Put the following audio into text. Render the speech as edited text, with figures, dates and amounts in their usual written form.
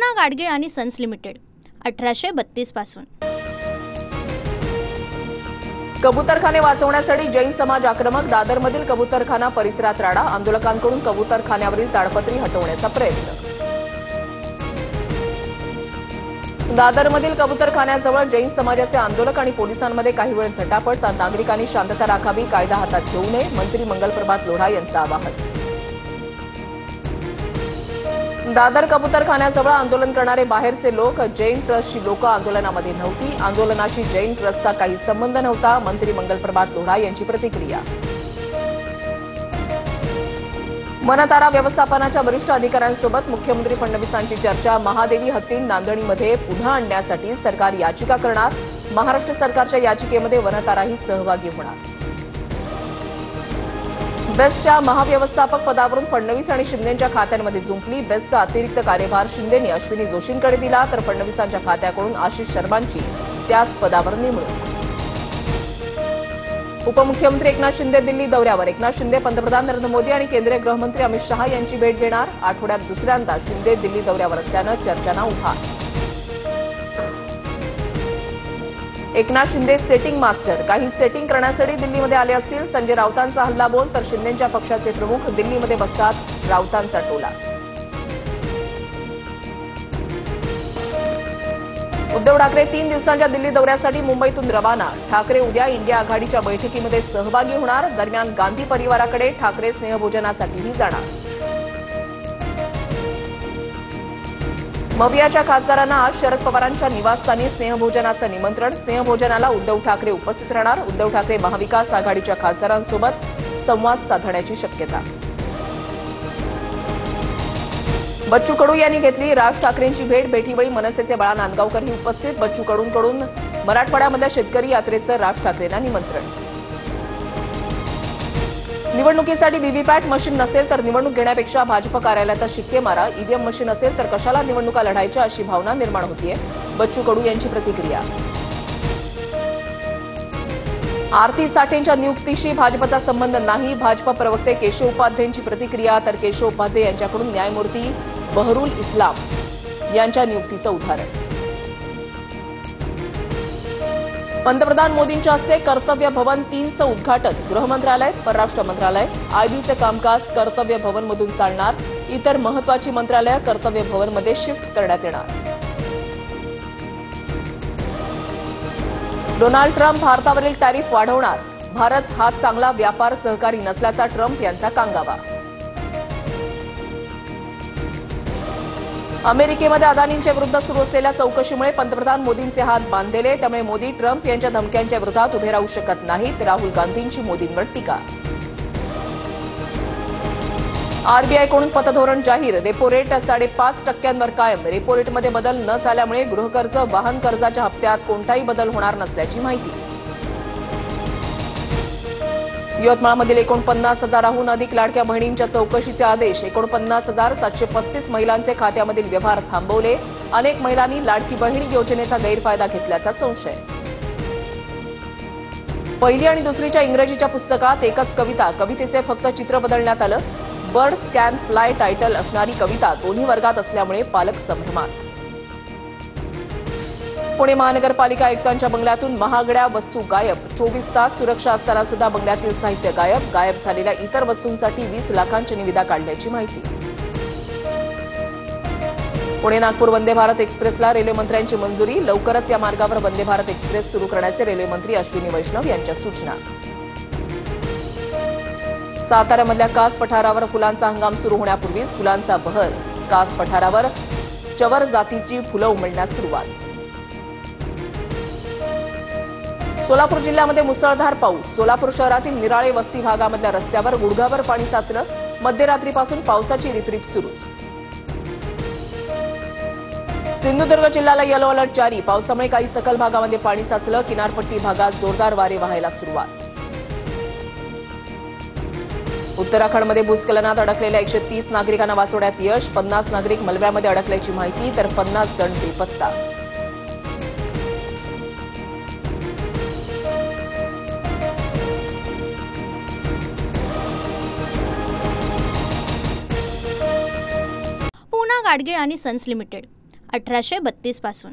पूना गाडगीळ आणि sons limited 1832 पासून। कबूतरखाने वाचवण्यासाठी जैन समाज आक्रमक। दादरमधील कबूतरखाना परिसरात राडा। आंदोलकांकडून कबूतरखान्यावरील ताडपत्री हटवण्याचा प्रयत्न। दादरमधील कबूतरखान्याजवळ जैन समाजाचे आंदोलक आणि पोलिसांमध्ये काही वेळ झटापट। नागरिकांनी शांतता राखावी, कायदा हातात घेऊ नये, मंत्री मंगलप्रभात लोढा यांचं आवाहन। दादर कबूतरखान्याजवळ आंदोलन करणारे बाहेरचे लोक, जैन ट्रस्टची लोक आंदोलनामध्ये नव्हती। आंदोलनाशी जैन ट्रस्टचा काही संबंध नव्हता, मंत्री मंगलप्रभात लोढा यांची प्रतिक्रिया। वनतारा व्यवस्थापनाच्या वरिष्ठ अधिकाऱ्यांसोबत मुख्यमंत्री फडणवीसांची चर्चा। महादेवी हत्तीण नांदणीमध्ये पुन्हा आणण्यासाठी सरकार याचिका करणार। महाराष्ट्र सरकारच्या याचिकेमध्ये वनताराही सहभागी होणार। बेस्टच्या महाव्यवस्थापक पदावरून फडणवीस आणि शिंदेंच्या खात्यांमध्ये जुंपली। बेस्टचा अतिरिक्त कार्यभार शिंदेंनी अश्विनी जोशींकडे दिला, तर फडणवीसांच्या खात्याकडून आशिष शर्मांची त्याच पदावर नेमणूक। उपमुख्यमंत्री एकनाथ शिंदे दिल्ली दौऱ्यावर। एकनाथ शिंदे पंतप्रधान नरेंद्र मोदी आणि केंद्रीय गृहमंत्री अमित शहा यांची भेट घेणार। आठवड्यात दुसऱ्यांदा शिंदे दिल्ली दौऱ्यावर असल्यानं चर्चांना उधाण। एकनाथ शिंदे सेटिंग मास्टर, काही सेटिंग करण्यासाठी दिल्लीमध्ये आले असतील। संजय राऊतांचा हल्लाबोल, तर शिंदेंच्या पक्षाचे प्रमुख दिल्लीमध्ये बसतात राऊतांचा टोला। उद्धव ठाकरे 3 दिवसांच्या दिल्ली दौऱ्यासाठी मुंबईतून रवाना। ठाकरे उद्या इंडिया आघाडीच्या बैठकीमध्ये सहभागी होणार। दरम्यान गांधी परिवाराकडे ठाकरे स्नेहभोजनासाठीही जाणार। मवियाच्या खासदारांना आज शरद पवारांच्या निवासस्थानी स्नेहभोजनाचं निमंत्रण। स्नेहभोजनाला उद्धव ठाकरे उपस्थित राहणार। उद्धव ठाकरे महाविकास आघाडीच्या खासदारांसोबत संवाद साधण्याची शक्यता। बच्चू कडू यांनी घेतली राज ठाकरेंची भेट। भेटीवेळी मनसेचे बाळा नांदगावकरही उपस्थित। बच्चू कडूंकडून मराठवाड्यामधल्या शेतकरी यात्रेचं राज ठाकरेंना निमंत्रण। निवडणुकीसाठी व्हीव्हीपॅट मशीन नसेल तर निवडणूक घेण्यापेक्षा भाजप कार्यालयातच शिक्के मारा। ईव्हीएम मशीन असेल तर कशाला निवडणुका लढायच्या अशी भावना निर्माण होतीये, बच्चू कडू यांची प्रतिक्रिया। आरती साठेंच्या नियुक्तीशी भाजपचा संबंध नाही, भाजप प्रवक्ते केशव उपाध्यायांची प्रतिक्रिया। तर केशव उपाध्ये यांच्याकडून न्यायमूर्ती बहरुल इस्लाम यांच्या नियुक्तीचं उदाहरण। पंतप्रधान मोदींच्या हस्ते कर्तव्य भवन 3चं उद्घाटन। गृह मंत्रालय, परराष्ट्र मंत्रालय, आयबीचे कामकाज कर्तव्य भवनमधून चालणार। इतर महत्वाची मंत्रालय कर्तव्य भवनमध्ये शिफ्ट करण्यात येणार। डोनाल्ड ट्रम्प भारतावरील टॅरिफ वाढवणार। भारत हा चांगला व्यापार सहकारी नसल्याचा ट्रम्प यांचा कांगावा। अमेरिकेमध्ये अदानींच्या विरुद्ध सुरू असलेल्या चौकशीमुळे पंतप्रधान मोदींचे हात बांधलेले, त्यामुळे मोदी ट्रम्प यांच्या धमक्यांच्या विरोधात उभे राहू शकत नाहीत। राहुल गांधींची मोदींवर टीका। आरबीआयकडून पतधोरण जाहीर। रेपो रेट 5.5% कायम। रेपो रेटमध्ये बदल न झाल्यामुळे गृहकर्ज, वाहन कर्जाच्या हप्त्यात कोणताही बदल होणार नसल्याची माहिती। यवतमाळमधील 49,000हून अधिक लाडक्या बहिणींच्या चौकशीचे आदेश। 49,735 महिलांचे खात्यामधील व्यवहार थांबवले। अनेक महिलांनी लाडकी बहीण योजनेचा गैरफायदा घेतल्याचा संशय। पहिली आणि दुसरीच्या इंग्रजीच्या पुस्तकात एकच कविता, कवितेचे फक्त चित्र बदलण्यात आलं। बर्ड्स कॅन फ्लाय टायटल असणारी कविता दोन्ही वर्गात असल्यामुळे पालक संभ्रमात। पुणे महानगरपालिका आयुक्तांच्या बंगल्यातून महागड्या वस्तू गायब। 24 तास सुरक्षा असताना सुद्धा बंगल्यातील साहित्य गायब। गायब झालेल्या इतर वस्तूंसाठी 20 लाखांची निविदा काढल्याची माहिती। पुणे नागपूर वंदे भारत एक्सप्रेसला रेल्वे मंत्र्यांची मंजुरी। लवकरच या मार्गावर वंदे भारत एक्सप्रेस सुरू करण्याचे रेल्वे मंत्री अश्विनी वैष्णव यांच्या सूचना। साताऱ्यामधल्या कास पठारावर फुलांचा हंगाम सुरू होण्यापूर्वीच फुलांचा बहर। कास पठारावर चवर जातीची फुलं उमलण्यास सुरुवात। सोलापूर जिल्ह्यामध्ये मुसळधार पाऊस। सोलापूर शहरातील निराळे वस्ती भागामधल्या रस्त्यावर गुडघाभर पाणी साचलं। मध्यरात्रीपासून पावसाची रिपरिप सुरूच। सिंधुदुर्ग जिल्ह्याला येलो अलर्ट जारी। पावसामुळे काही सखल भागामध्ये पाणी साचलं। किनारपट्टी भागात जोरदार वारे वाहायला सुरुवात। उत्तराखंडमध्ये भूस्खलनात अडकलेल्या 130 नागरिकांना वाचवण्यात यश। 50 नागरिक मलब्यामध्ये अडकल्याची माहिती, तर 50 जण बेपत्ता। गाडगीळ आणि सन्स लिमिटेड 1832 पासून।